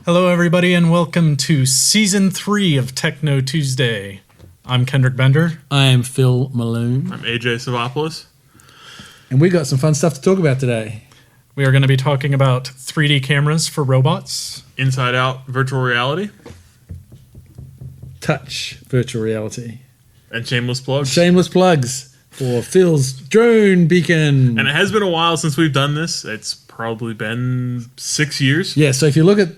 Hello, everybody, and welcome to Season 3 of Techknow Tuesday. I'm Kendrick Bender. I am Phil Malone. I'm AJ Savopoulos. And we got some fun stuff to talk about today. We are going to be talking about 3D cameras for robots. Inside Out virtual reality. Touch virtual reality. And shameless plugs. Shameless plugs for Phil's drone beacon. And it has been a while since we've done this. It's probably been 6 years. Yeah, so if you look at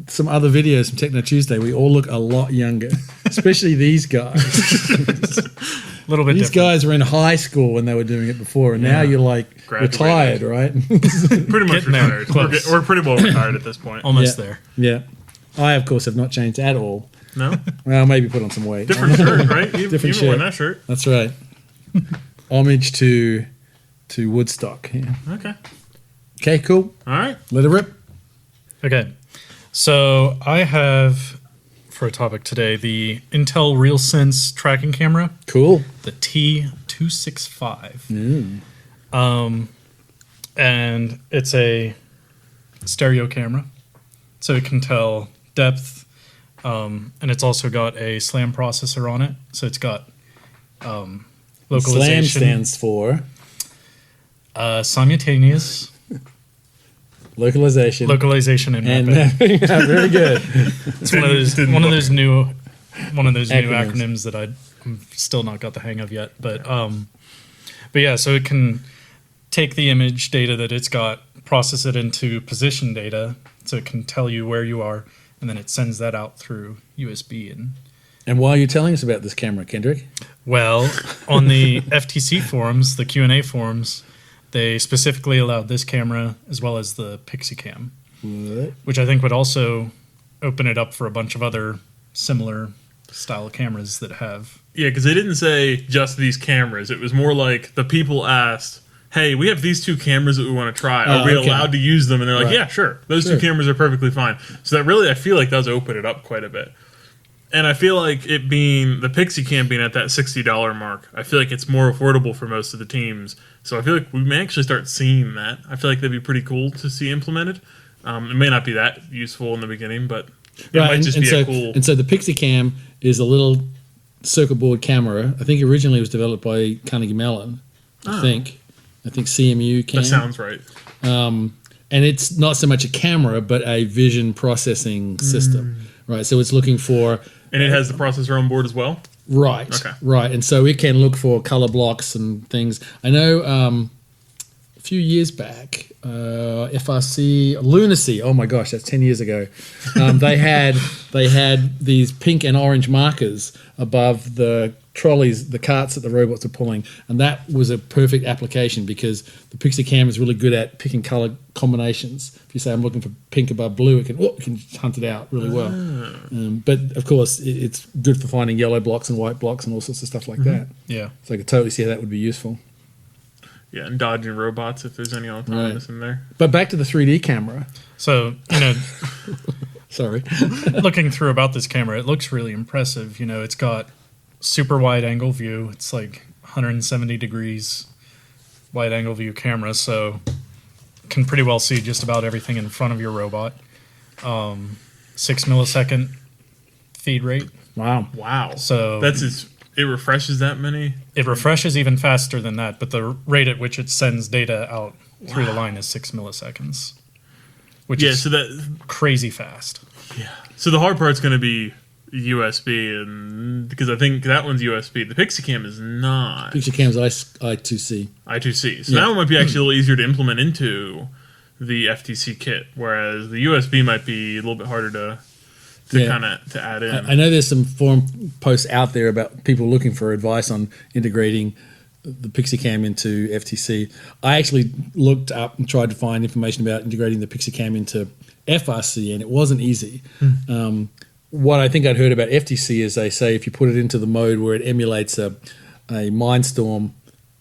some other videos from Techknow Tuesday, we all look a lot younger, especially these guys. A little bit These different. guys were in high school when they were doing it before, and now you're like Graduated. retired, right? Pretty much Getting there. retired. Close. We're pretty well retired at this point. Almost Yeah. there. Yeah. I, of course, have not changed at all. No? Well, maybe put on some weight. Different shirt, right? Different Even shirt. wearing that shirt. That's right. Homage to Woodstock. Yeah. Okay. Okay, cool. All right. Let it rip. Okay, so I have, for a topic today, the Intel Realsense tracking camera, Cool. the T265. And it's a stereo camera, so it can tell depth, and it's also got a SLAM processor on it, so it's got SLAM localization. stands for Simultaneous localization. localization and And rapid. yeah, very good. It's one of those new acronyms that I'm still not got the hang of yet. But yeah, so it can take the image data that it's got, process it into position data, so it can tell you where you are, and then it sends that out through USB. And why are you telling us about this camera, Kendrick? Well, on the FTC forums, the Q&A forums, they specifically allowed this camera as well as the Pixie Cam, What? which I think would also open it up for a bunch of other similar style cameras that have. Yeah, because they didn't say just these cameras. It was more like the people asked, hey, we have these two cameras that we want to try. Are we okay. allowed to use them? And they're like, Right. yeah, sure. Those Sure. two cameras are perfectly fine. So that really, I feel like, does open it up quite a bit. And I feel like it being, the Pixie Cam being at that $60 mark, I feel like it's more affordable for most of the teams. So I feel like we may actually start seeing that. I feel like that'd be pretty cool to see implemented. It may not be that useful in the beginning, but it might just be a cool... And so the Pixie Cam is a little circuit board camera. I think originally it was developed by Carnegie Mellon. I think CMU Cam. That sounds right. And it's not so much a camera, but a vision processing system, right? So it's looking for... And it has the processor on board as well? Right, Okay. right. And so it can look for color blocks and things. I know a few years back, FRC, Lunacy, oh my gosh, that's 10 years ago, they had these pink and orange markers above the trolleys, the carts that the robots are pulling, and that was a perfect application because the Pixie Cam is really good at picking color combinations. If you say I'm looking for pink above blue, it can hunt it out really well. But of course, it's good for finding yellow blocks and white blocks and all sorts of stuff like that. Yeah. So I could totally see how that would be usul. Yeah, and dodging robots if there's any autonomous in there. But back to the 3D camera. So, Sorry. looking through about this camera, it looks really impressive. It's got super wide angle view. It's like 170 degrees wide angle view camera, so can pretty well see just about everything in front of your robot. 6 millisecond feed rate. Wow. So It refreshes that many? it refreshes even faster than that, but the rate at which it sends data out through the line is 6 milliseconds, which is So crazy fast. the hard part's going to be USB, and because I think that one's USB. The Pixie Cam is not. Pixie Cam's I2C. I2C. So that one might be actually a little easier to implement into the FTC kit, whereas the USB might be a little bit harder to add in. I know there's some forum posts out there about people looking for advice on integrating the Pixie Cam into FTC. I actually looked up and tried to find information about integrating the Pixie Cam into FRC, and it wasn't easy. What I think I'd heard about FTC is they say if you put it into the mode where it emulates a Mindstorm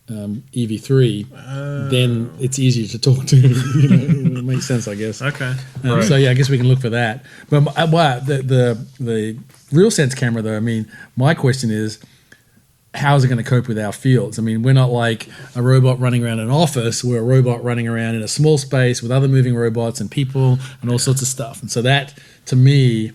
EV3, then it's easier to talk to. It makes sense, I guess. Okay. Right. So yeah, I guess we can look for that. But the RealSense camera, though, I mean, my question is, how is it going to cope with our fields? I mean, we're not like a robot running around an office. We're a robot running around in a small space with other moving robots and people and all sorts of stuff. And so that, to me,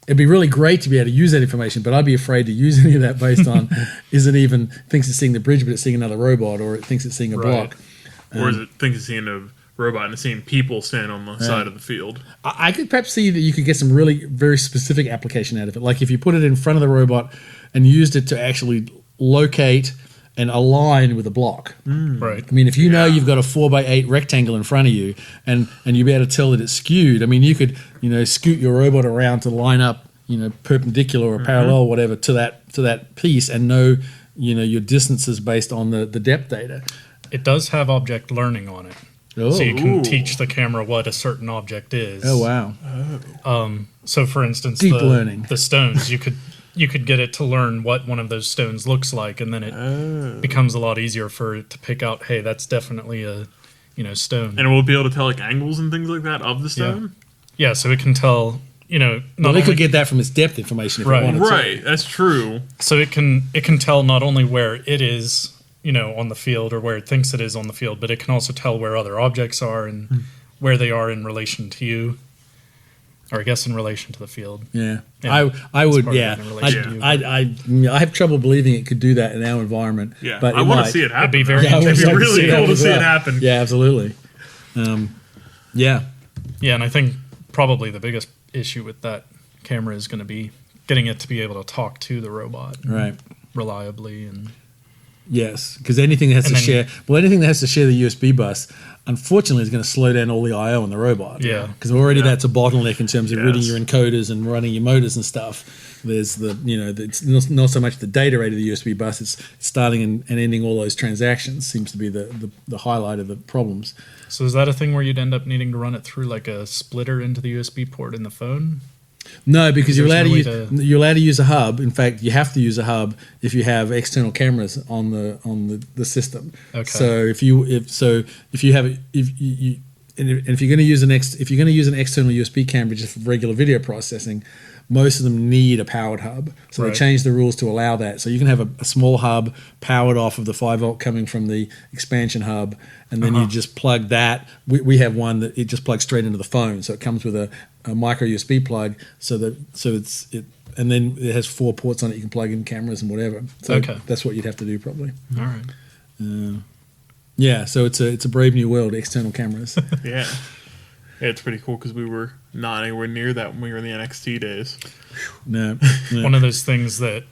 it'd be really great to be able to use that information, but I'd be afraid to use any of that based on is it even thinks it's seeing the bridge, but it's seeing another robot, or it thinks it's seeing a block. Or is it thinks it's seeing a robot and it's seeing people stand on the side of the field? I could perhaps see that you could get some really very specific application out of it. Like if you put it in front of the robot and used it to actually locate and align with a block. Right. I mean, if you know you've got a 4x8 rectangle in front of you and you'll be able to tell that it's skewed, I mean, you could, scoot your robot around to line up, perpendicular or parallel or whatever to that piece and know, your distances based on the depth data. It does have object learning on it. Oh. So you can teach the camera what a certain object is. Oh, wow. So for instance, Deep learning. The stones, you could get it to learn what one of those stones looks like, and then it becomes a lot easier for it to pick out, hey, that's definitely a stone. And it will be able to tell like angles and things like that of the stone? Yeah, so it can tell, Well, they could get that from its depth information if it wanted to. Right, that's true. So it can tell not only where it is, on the field, or where it thinks it is on the field, but it can also tell where other objects are and where they are in relation to you, or I guess in relation to the field. Yeah, Yeah, I would. part of Yeah, it in relation to you. I have trouble believing it could do that in our environment. Yeah, but I want to see it happen. It'd be very It'd interesting. be really cool to see it well. happen. Yeah, absolutely. Yeah, Yeah, and I think probably the biggest issue with that camera is going to be getting it to be able to talk to the robot right. reliably. And Yes, because anything that has And to then- share, anything that has to share the USB bus, unfortunately, is going to slow down all the I/O on the robot. Yeah. because already that's a bottleneck in terms of reading Yes. your encoders and running your motors and stuff. There's it's not so much the data rate of the USB bus; it's starting and ending all those transactions. Seems to be the highlight of the problems. so is that a thing where you'd end up needing to run it through like a splitter into the USB port in the phone? No, because you're allowed There's to no use way you're allowed to use a hub. In fact, you have to use a hub if you have external cameras on the system. Okay. So if you're going to use an external USB camera just for regular video processing, most of them need a powered hub. So they Right. changed the rules to allow that. So you can have a small hub powered off of the 5-volt coming from the expansion hub, and then you just plug that. We have one that it just plugs straight into the phone. So it comes with a micro USB plug. And then it has 4 ports on it. You can plug in cameras and whatever. So Okay. that's what you'd have to do probably. All right. Yeah. So it's a brave new world. External cameras. Yeah. Yeah, it's pretty cool because we were not anywhere near that when we were in the NXT days. No. One of those things that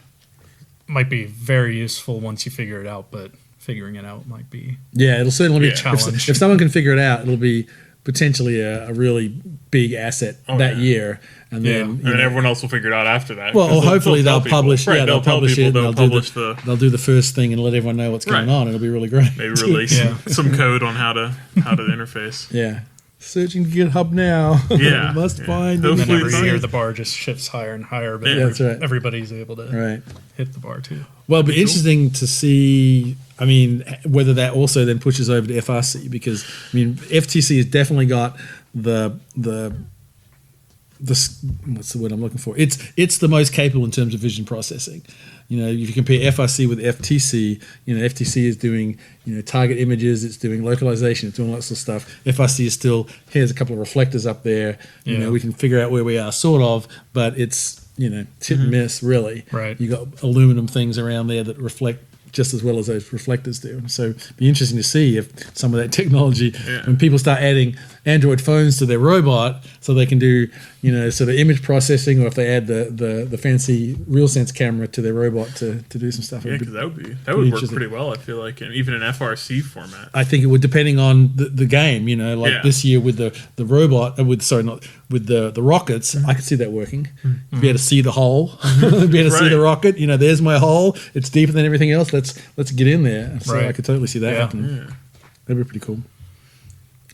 might be very useful once you figure it out, but figuring it out might be Yeah, it'll certainly be a challenge. If someone can figure it out, it'll be potentially a really big asset that year. And Yeah. then And then everyone else will figure it out after that. well, 'cause or hopefully tell they'll people. publish. Right, Yeah, they'll tell publish people, it. They'll publish they'll do the first thing and let everyone know what's going Right. on. It'll be really great. maybe release Yeah. some code on how to interface. Yeah. Searching GitHub now. Yeah. Must Yeah. find. Hopefully And then every it's year nice. the bar just shifts higher and higher, but Yeah, that's right. everybody's able to Right. hit the bar too. Well, it'll be interesting to see. I mean, whether that also then pushes over to FRC, because I mean, FTC has definitely got the what's the word I'm looking for? It's the most capable in terms of vision processing. If you compare FRC with FTC, FTC is doing target images, it's doing localization, it's doing lots of stuff. FRC is still, here's a couple of reflectors up there. Yeah. We can figure out where we are, sort of, but it's hit and miss really. Right. You got aluminum things around there that reflect just as well as those reflectors do. So it'd be interesting to see if some of that technology, when people start adding Android phones to their robot, so they can do sort of image processing, or if they add the fancy Realsense camera to their robot to do some stuff. Yeah, It'd be- because that would work interesting. pretty well. I feel like, and even in FRC format. I think it would, depending on the game. Like Yeah. this year with the robot, with the rockets, I could see that working. Be able to see the hole, be able to see Right. the rocket. There's my hole. It's deeper than everything else. Let's get in there. So Right. I could totally see that Yeah. happening. That'd be pretty cool.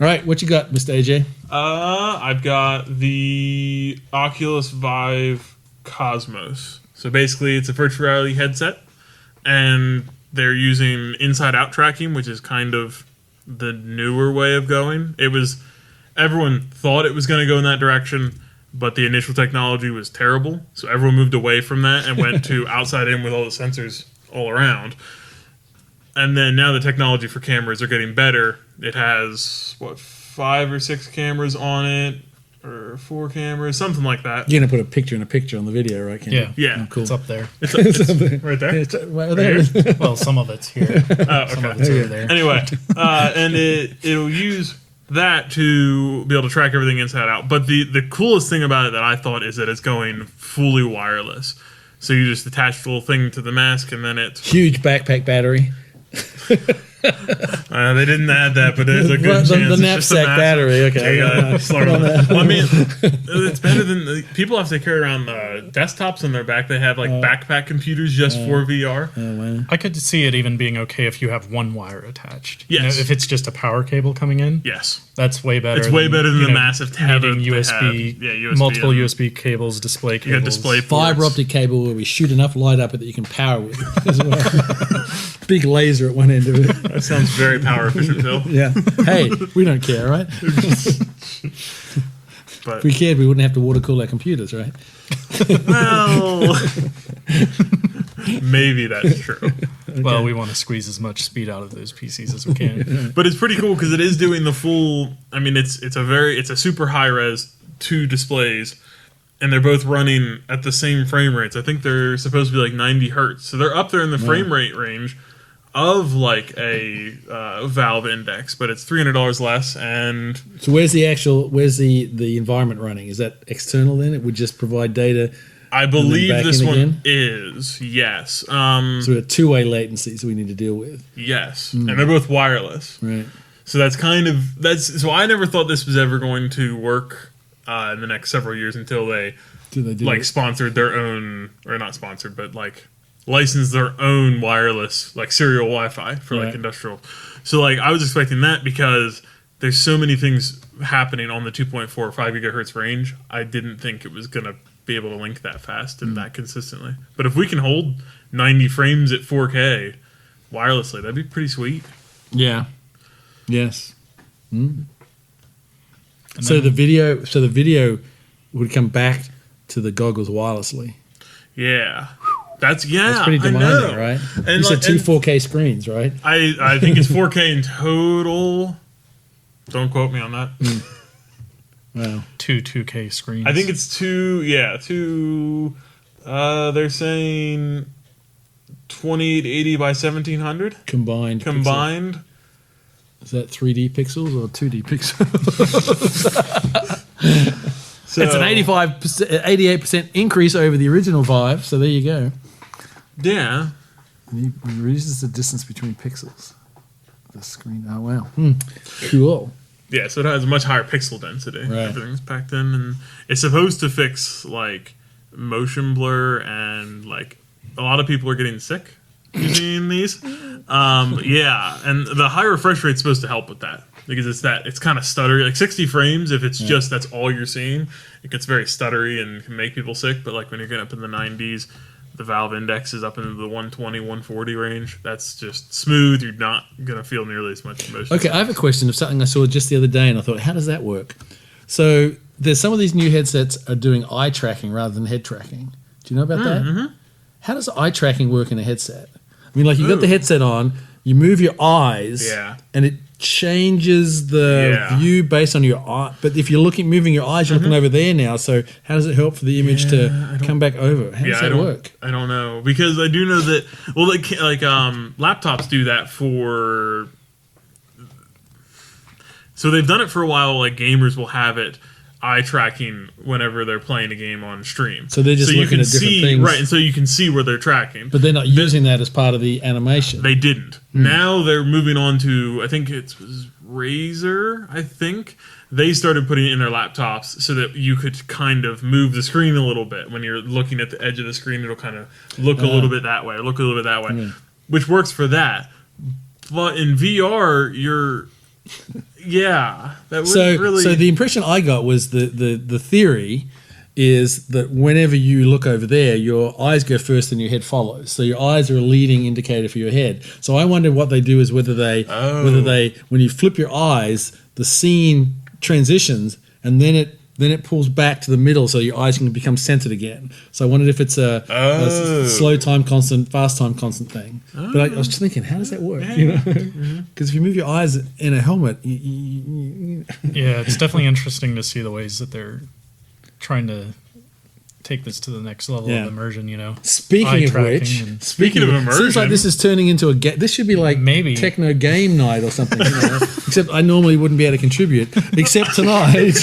All right, what you got, Mr. AJ? I've got the Oculus Vive Cosmos. So basically, it's a virtual reality headset, and they're using inside-out tracking, which is kind of the newer way of going. Everyone thought it was going to go in that direction, but the initial technology was terrible, so everyone moved away from that and went to outside in with all the sensors all around. And then now the technology for cameras are getting better. It has, 5 or 6 cameras on it, or 4 cameras, something like that. You're going to put a picture in a picture on the video, right? Yeah. Yeah. Oh, cool. It's up there. It's right there. It's right Right there. here? Well, some of it's here. Some of it's over there. Anyway, and it'll use that to be able to track everything inside out. But the coolest thing about it that I thought is that it's going fully wireless. So you just attach the little thing to the mask, and then it's... Huge backpack battery. they didn't add that, but there's a good chance. The it's just a knapsack mask. battery. Okay. Well, I mean, it's better than people have to carry around desktops on their back. They have like backpack computers just for VR. Oh, man. I could see it even being okay if you have one wire attached. Yes. If it's just a power cable coming in. Yes, That's way better. it's way better than the massive tab needing that they USB, have. Yeah, USB multiple and- USB cables, display You cables. got display Fiber ports. optic cable where we shoot enough light up it that you can power with as well. Big laser at one end of it. That sounds very power efficient, Phil. Yeah. Hey, we don't care, right? But If we cared, we wouldn't have to water cool our computers, right? well, maybe that's true. Well, we want to squeeze as much speed out of those PCs as we can. But it's pretty cool because it is doing the full. I mean, it's a super high res 2 displays, and they're both running at the same frame rates. I think they're supposed to be like 90 hertz, so they're up there in the frame rate range of like a Valve Index, but it's $300 less. And So where's the environment running? Is that external then? It would just provide data. I believe back this in one again? is yes, So we have two-way latencies we need to deal with. yes, and they're both wireless. Right. So that's so I never thought this was ever going to work in the next several years until they Do they do like it? sponsored their own, or not sponsored, but like licensed their own wireless like serial Wi-Fi for like Right. industrial. So like I was expecting that because there's so many things happening on the 2.4 or 5 gigahertz range. I didn't think it was gonna be able to link that fast and that consistently. But if we can hold 90 frames at 4K wirelessly, that'd be pretty sweet. Yeah. Yes. And So then- the video would come back to the goggles wirelessly. Yeah. That's That's pretty I demanding, know. right? And You said like- two and 4K screens, right? I think it's 4K in total. Don't quote me on that. Wow. Two 2K screens. I think it's two. They're saying 2880 by 1700 Combined. pixel. combined. Is that 3D pixels or 2D pixels? So, It's an 88% increase over the original Vive, so there you go. Yeah. And it reduces the distance between pixels. The screen. Oh, wow. Cool. Yeah, so it has a much higher pixel density. Right. Everything's packed in, and it's supposed to fix like motion blur, and like a lot of people are getting sick using these. Yeah, and the high refresh rate's supposed to help with that because it's kind of stuttery. Like 60 frames, if it's just that's all you're seeing, it gets very stuttery and can make people sick. But like when you're getting up in the 90s, the Valve Index is up into the 120, 140 range. That's just smooth. You're not going to feel nearly as much motion. Okay, I have a question of something I saw just the other day, and I thought, how does that work? So there's some of these new headsets are doing eye tracking rather than head tracking. Do you know about that? Mm-hmm. How does eye tracking work in a headset? I mean, like you got the Ooh. headset on, you move your eyes, Yeah. and it changes the Yeah. view based on your eye. But if you're moving your eyes, you're looking over there now. So how does it help for the image to come back over? How does I that work? don't know because I do know that. Well, laptops do that for. So they've done it for a while. Like gamers will have it eye tracking whenever they're playing a game on stream. So they're just you looking can at different see things. right, and so you can see where they're tracking. But they're not using that as part of the animation. They didn't. Now they're moving on to, I think it was Razer, I think. They started putting it in their laptops so that you could kind of move the screen a little bit. When you're looking at the edge of the screen, it'll kind of look a little bit that way, or look a little bit that way, which works for that. But in VR, that wouldn't really... So the impression I got was the theory is that whenever you look over there, your eyes go first and your head follows. So your eyes are a leading indicator for your head. So I wonder what they do is whether they when you flip your eyes, the scene transitions and then it then it pulls back to the middle so your eyes can become centered again. So I wondered if it's a slow time constant, fast time constant thing. But I was just thinking, how does that work? Because if you move your eyes in a helmet, yeah, it's definitely interesting to see the ways that they're trying to take this to the next level of immersion, Speaking Eye of tracking which, and- Speaking of immersion, seems like this is turning into a this should be like Maybe. Techno game night or something. Except I normally wouldn't be able to contribute, except tonight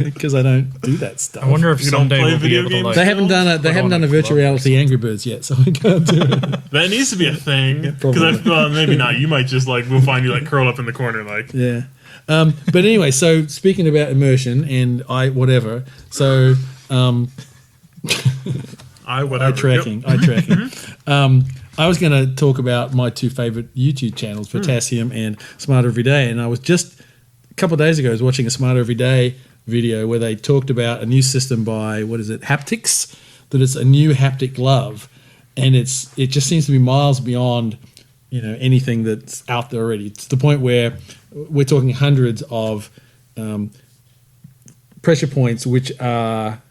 because I don't do that stuff. I wonder if You don't someday play we'll be video able to games? like. they haven't done a put on a virtual glove or reality Angry Birds yet, so I can't do it. that needs to be a thing. probably. Because maybe not. You might just we'll find you curled up in the corner Yeah. But anyway, so speaking about immersion and whatever, so whatever. eye tracking. I was going to talk about my two favorite YouTube channels, Potassium and Smarter Every Day, and I was just a couple of days ago I was watching a Smarter Every Day video where they talked about a new system by Haptx, that it's a new haptic glove, and it just seems to be miles beyond anything that's out there already. It's the point where we're talking hundreds of pressure points, which are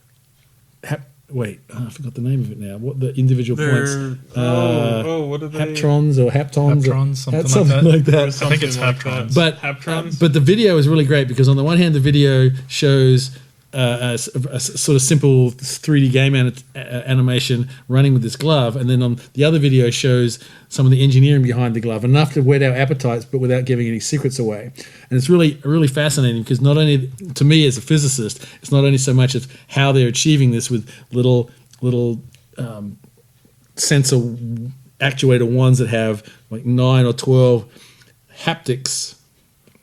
I forgot the name of it now. What the individual points? What are they? Haptrons or haptons? Haptrons, something like that. that. I think it's Something like Haptrons. that. But Haptrons? but the video is really great because on the one hand the video shows a sort of simple 3D game animation running with this glove, and then on the other video shows some of the engineering behind the glove, enough to whet our appetites but without giving any secrets away. And it's really fascinating because not only to me as a physicist, it's not only so much of how they're achieving this with little sensor actuator ones that have like 9 or 12 haptics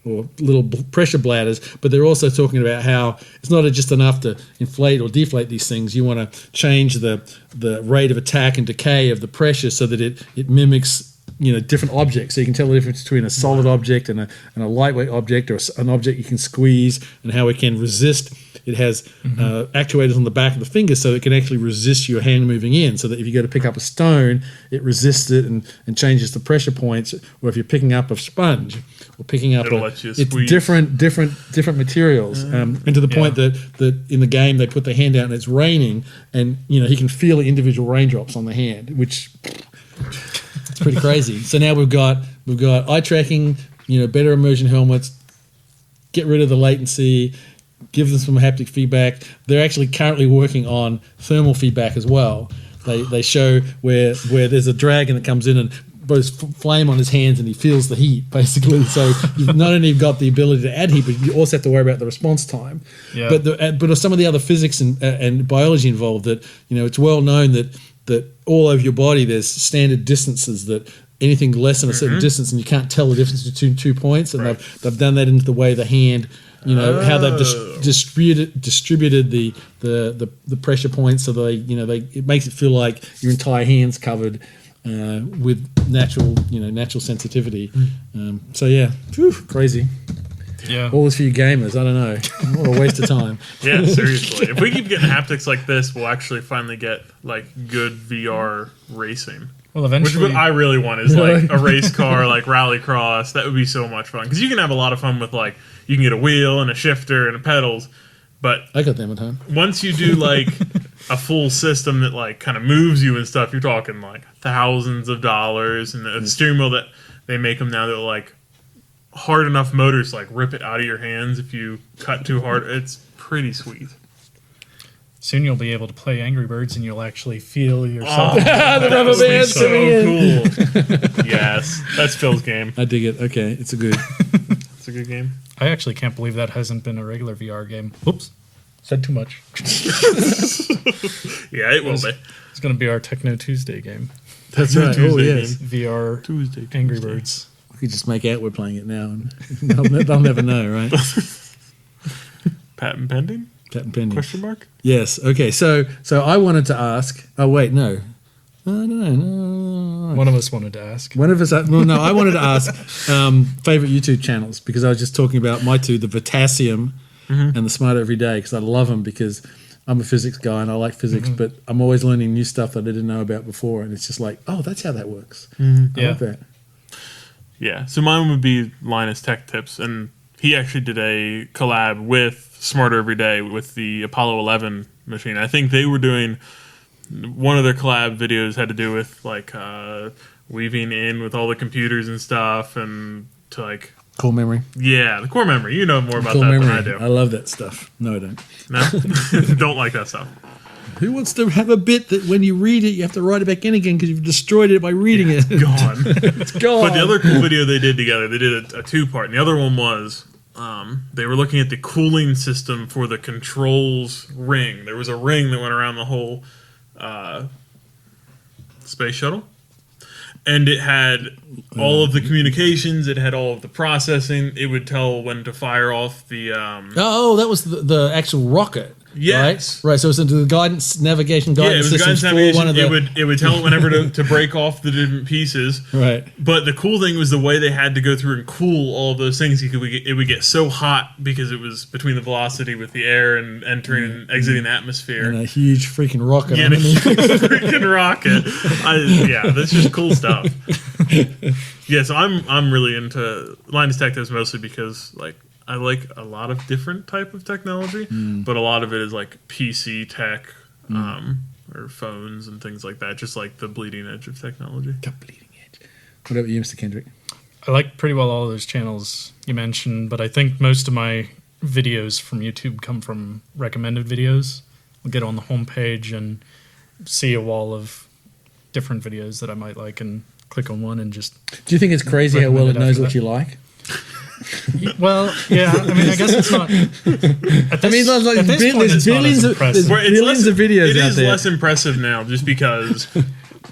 or little pressure bladders, but they're also talking about how it's not just enough to inflate or deflate these things. You want to change the rate of attack and decay of the pressure so that it mimics different objects. So you can tell the difference between a solid object and a lightweight object, or an object you can squeeze, and how it can resist. It has actuators on the back of the finger so it can actually resist your hand moving in, so that if you go to pick up a stone, it resists it and changes the pressure points. Or if you're picking up a sponge or picking up It'll let you it's squeeze. different materials. And to the point that in the game they put the hand out and it's raining, and he can feel the individual raindrops on the hand, which it's pretty crazy. So now we've got eye tracking, better immersion helmets, get rid of the latency, give them some haptic feedback. They're actually currently working on thermal feedback as well. They show where there's a dragon that comes in and blows flame on his hands and he feels the heat, basically. So you've not only got the ability to add heat, but you also have to worry about the response time. Yeah. But some of the other physics and biology involved, that it's well known that all over your body there's standard distances, that anything less than a certain distance and you can't tell the difference between 2 points, and they've done that into the way the hand, how they've distributed the pressure points, so it makes it feel like your entire hand's covered with natural sensitivity. So yeah, crazy. Yeah. All this for you gamers. I don't know. What a waste of time. Yeah, seriously. If we keep getting haptics like this, we'll actually finally get good VR racing. Well, Which eventually. what I really want is a race car, like rallycross. That would be so much fun because you can have a lot of fun with you can get a wheel and a shifter and pedals, but I got them at home. once you do a full system that kind of moves you and stuff, you're talking thousands of dollars, and the steering wheel that they make them now, they're hard enough motors rip it out of your hands if you cut too hard. It's pretty sweet. Soon you'll be able to play Angry Birds and you'll actually feel yourself. The rubber band So coming in. cool. Yes, that's Phil's game. I dig it. Okay, it's a good. It's a good game. I actually can't believe that hasn't been a regular VR game. Oops. Said too much. Yeah, it will be. It's going to be our Techknow Tuesday game. That's right. Oh Tuesday yes. VR Tuesday. Angry Birds. We could just make out we're playing it now, and they'll never know, right? Patent pending? Patent pending. Question mark? Yes. Okay. So I wanted to ask. Oh wait, no. No. One of us wanted to ask. One of us. Well, no. I wanted to ask favorite YouTube channels, because I was just talking about my two, the Potassium and the Smarter Every Day, because I love them because I'm a physics guy and I like physics, but I'm always learning new stuff that I didn't know about before, and it's just oh, that's how that works. I like that. Yeah. So mine would be Linus Tech Tips, and he actually did a collab with smarter every day with the Apollo 11 machine. I think they were doing one of their collab videos had to do with like weaving in with all the computers and stuff, and to like Core memory. yeah, the core memory. You know more about Core that memory. than I do. I love that stuff. No, I don't. No, don't like that stuff. Who wants to have a bit that when you read it, you have to write it back in again because you've destroyed it by reading it? Gone. It's gone. But the other cool video they did together, they did a two-part. And the other one was they were looking at the cooling system for the controls ring. There was a ring that went around the whole space shuttle. And it had all of the communications. It had all of the processing. It would tell when to fire off the... Oh, that was the actual rocket. Yes. Right. So it's into the guidance, navigation, Yeah, it guidance was systems guidance for navigation. one of the. It would tell it whenever to break off the different pieces. Right. But the cool thing was the way they had to go through and cool all of those things. It would get so hot because it was between the velocity with the air and entering and exiting the atmosphere. And a huge freaking rocket. Yeah, and a underneath. freaking rocket. Yeah, that's just cool stuff. Yeah, so I'm really into Linus Tech Tips mostly because like I like a lot of different type of technology, but a lot of it is like PC tech or phones and things like that, just like the bleeding edge of technology. The bleeding edge. What about you, Mr. Kendrick? I like pretty well all of those channels you mentioned, but I think most of my videos from YouTube come from recommended videos. I'll get on the homepage and see a wall of different videos that I might like and click on one and just... Do you think it's crazy how well it knows what you like? Well, yeah. I mean, I guess it's not... There's billions of videos It out is there. less impressive now just because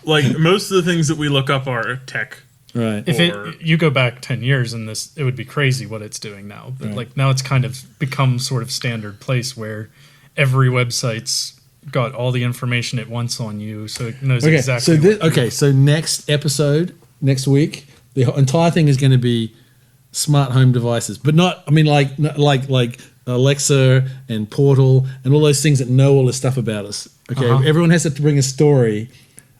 like most of the things that we look up are tech. Right. If you go back 10 years in this, it would be crazy what it's doing now. But like now it's kind of become sort of standard place where every website's got all the information it wants on you, so it knows exactly. So next episode, next week, the entire thing is going to be smart home devices, but not. I mean, like Alexa and Portal and all those things that know all this stuff about us. Okay, everyone has to bring a story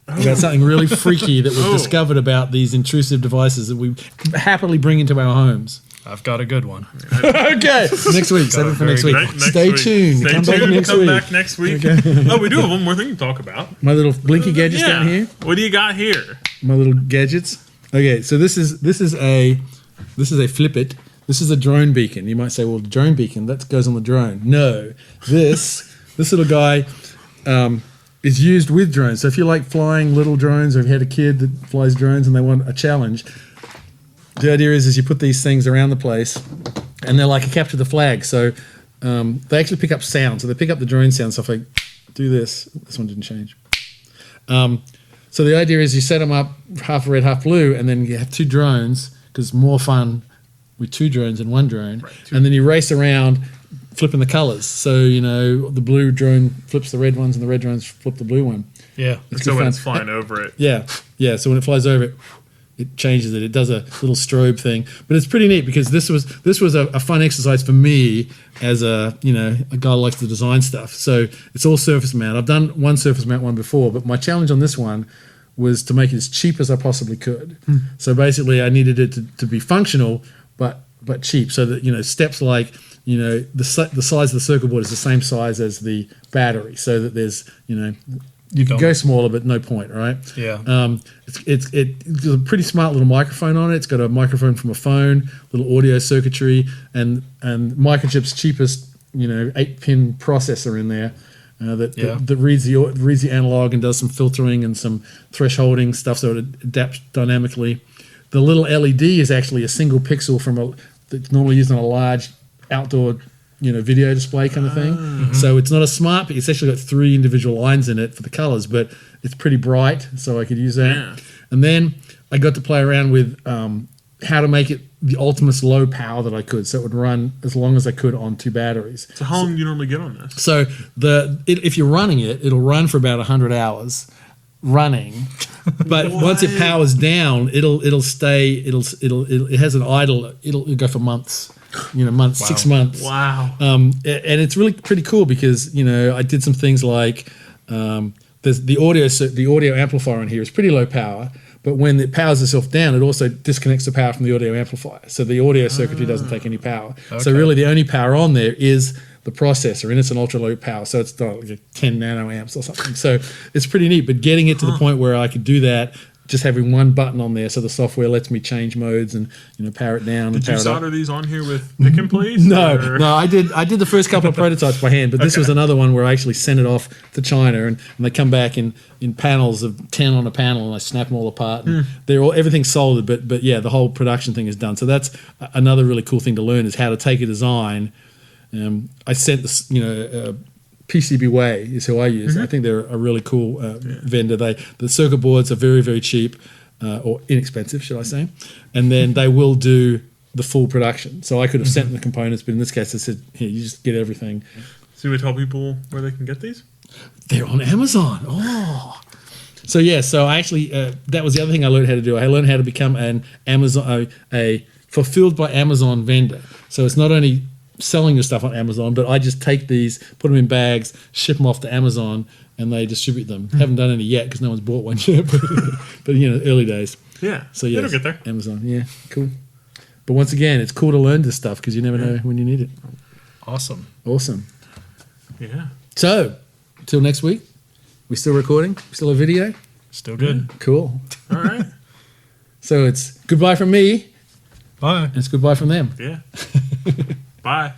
about something really freaky that we've discovered about these intrusive devices that we happily bring into our homes. I've got a good one. Okay, next week. Save it for next week. Stay tuned. Come back next week. Okay. Oh, we do have one more thing to talk about. My little blinky gadgets down here. What do you got here? My little gadgets. Okay, so this is a flip it. This is a drone beacon. You might say, well, the drone beacon that goes on the drone. No, this little guy is used with drones. So if you like flying little drones, or if you had a kid that flies drones and they want a challenge, the idea is you put these things around the place, and they're like a capture the flag. So they actually pick up sound. So they pick up the drone sound. So if I do this, this one didn't change. So the idea is you set them up half red, half blue, and then you have two drones because it's more fun with two drones than one drone. Right, and then you race around flipping the colors. So, the blue drone flips the red ones and the red drones flip the blue one. Yeah. So when it's flying over it. Yeah. Yeah. So when it flies over it, it changes it. It does a little strobe thing. But it's pretty neat because this was a fun exercise for me as a guy who likes to design stuff. So it's all surface mount. I've done one surface mount one before, but my challenge on this one was to make it as cheap as I possibly could. So basically I needed it to be functional but cheap, so that steps like the size of the circuit board is the same size as the battery, so that there's you can go smaller but no point, right? Yeah. It's a pretty smart little microphone on it. It's got a microphone from a phone, little audio circuitry, and Microchip's cheapest 8-pin processor in there. That reads the analog and does some filtering and some thresholding stuff, so it adapts dynamically. The little LED is actually a single pixel that's normally used on a large outdoor video display kind of thing. Mm-hmm. So it's not a smart, but it's actually got 3 individual lines in it for the colors, but it's pretty bright, so I could use that. Yeah. And then I got to play around with how to make it the ultimate low power that I could, so it would run as long as I could on 2 batteries. So how long do you normally get on this? So if you're running it, it'll run for about 100 hours running, but once it powers down, it has an idle. It'll go for months. Months, wow. 6 months. Wow. And it's really pretty cool because I did some things like there's the audio amplifier on here is pretty low power. But when it powers itself down, it also disconnects the power from the audio amplifier. So the audio circuitry doesn't take any power. Okay. So really the only power on there is the processor, and it's an ultra low power, so it's not like 10 nanoamps or something. So it's pretty neat. But getting it to the point where I could do that, just having one button on there, so the software lets me change modes and power it down. Did and you power it up. solder these on here with pick and place? No, or? no, I did the first couple of prototypes by hand, but this was another one where I actually sent it off to China, and they come back in panels of 10 on a panel, and I snap them all apart. And everything's soldered, but yeah, the whole production thing is done. So that's another really cool thing to learn, is how to take a design. I sent this, PCBWay is who I use. I think they're a really cool vendor. The circuit boards are very, very cheap, or inexpensive, should I say? And then they will do the full production. So I could have sent them the components, but in this case, I said, "Here, you just get everything." So we tell people where they can get these? They're on Amazon. Oh, so yeah. So I actually that was the other thing I learned how to do. I learned how to become an Amazon a fulfilled by Amazon vendor. So it's not only selling your stuff on Amazon, but I just take these, put them in bags, ship them off to Amazon, and they distribute them. Haven't done any yet because no one's bought one yet, but early days. Yeah. So yeah, it'll get there. Amazon, yeah, cool. But once again, it's cool to learn this stuff because you never know when you need it. Awesome. Yeah. So, till next week, we still recording? We still a video? Still good. Cool. All right. So it's goodbye from me, Bye. and it's goodbye from them. Yeah. Bye.